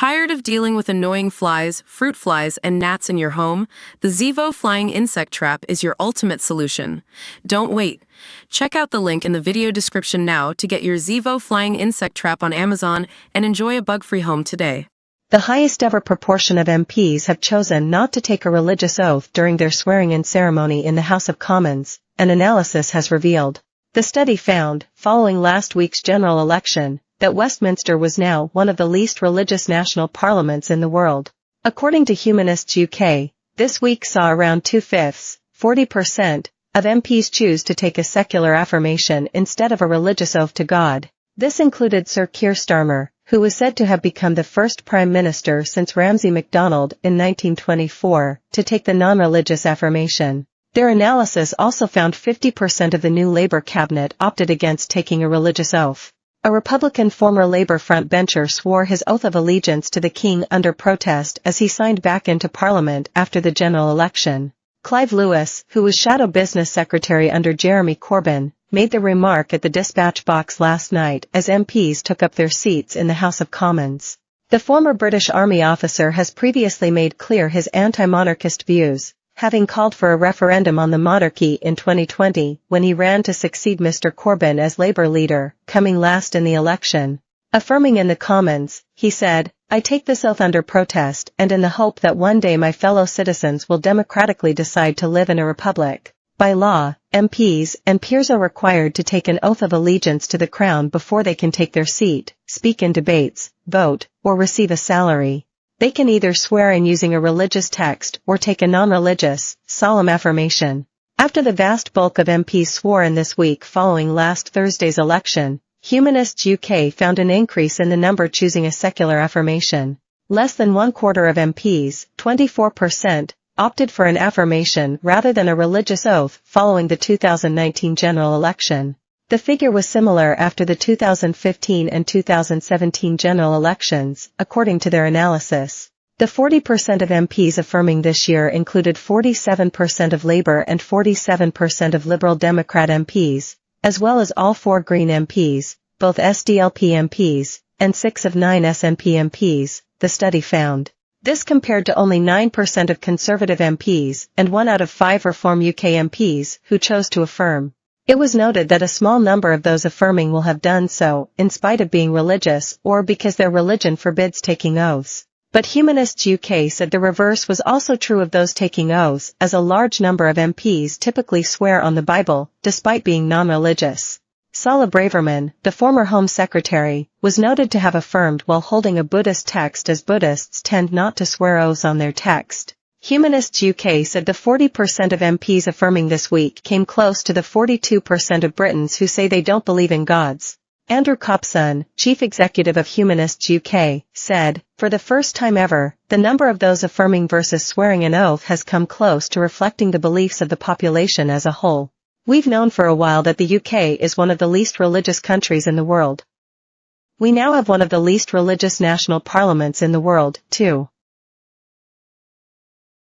Tired of dealing with annoying flies, fruit flies, and gnats in your home? The Zevo Flying Insect Trap is your ultimate solution. Don't wait. Check out the link in the video description now to get your Zevo Flying Insect Trap on Amazon and enjoy a bug-free home today. The highest ever proportion of MPs have chosen not to take a religious oath during their swearing-in ceremony in the House of Commons, an analysis has revealed. The study found, following last week's general election, that Westminster was now one of the least religious national parliaments in the world. According to Humanists UK, this week saw around 2/5, 40%, of MPs choose to take a secular affirmation instead of a religious oath to God. This included Sir Keir Starmer, who was said to have become the first Prime Minister since Ramsay MacDonald in 1924, to take the non-religious affirmation. Their analysis also found 50% of the new Labour cabinet opted against taking a religious oath. A Republican former Labour frontbencher swore his oath of allegiance to the King under protest as he signed back into Parliament after the general election. Clive Lewis, who was Shadow Business Secretary under Jeremy Corbyn, made the remark at the dispatch box last night as MPs took up their seats in the House of Commons. The former British Army officer has previously made clear his anti-monarchist views, having called for a referendum on the monarchy in 2020 when he ran to succeed Mr. Corbyn as Labour leader, coming last in the election. Affirming in the Commons, he said, "I take this oath under protest and in the hope that one day my fellow citizens will democratically decide to live in a republic." By law, MPs and peers are required to take an oath of allegiance to the Crown before they can take their seat, speak in debates, vote, or receive a salary. They can either swear in using a religious text or take a non-religious, solemn affirmation. After the vast bulk of MPs swore in this week following last Thursday's election, Humanists UK found an increase in the number choosing a secular affirmation. Less than one quarter of MPs, 24%, opted for an affirmation rather than a religious oath following the 2019 general election. The figure was similar after the 2015 and 2017 general elections, according to their analysis. The 40% of MPs affirming this year included 47% of Labour and 47% of Liberal Democrat MPs, as well as all 4 Green MPs, both SDLP MPs, and 6 of 9 SNP MPs, the study found. This compared to only 9% of Conservative MPs and 1 out of 5 Reform UK MPs who chose to affirm. It was noted that a small number of those affirming will have done so in spite of being religious or because their religion forbids taking oaths. But Humanists UK said the reverse was also true of those taking oaths, as a large number of MPs typically swear on the Bible, despite being non-religious. Sala Braverman, the former Home Secretary, was noted to have affirmed while holding a Buddhist text, as Buddhists tend not to swear oaths on their text. Humanists UK said the 40% of MPs affirming this week came close to the 42% of Britons who say they don't believe in gods. Andrew Copson, chief executive of Humanists UK, said, "For the first time ever, the number of those affirming versus swearing an oath has come close to reflecting the beliefs of the population as a whole. We've known for a while that the UK is one of the least religious countries in the world. We now have one of the least religious national parliaments in the world, too."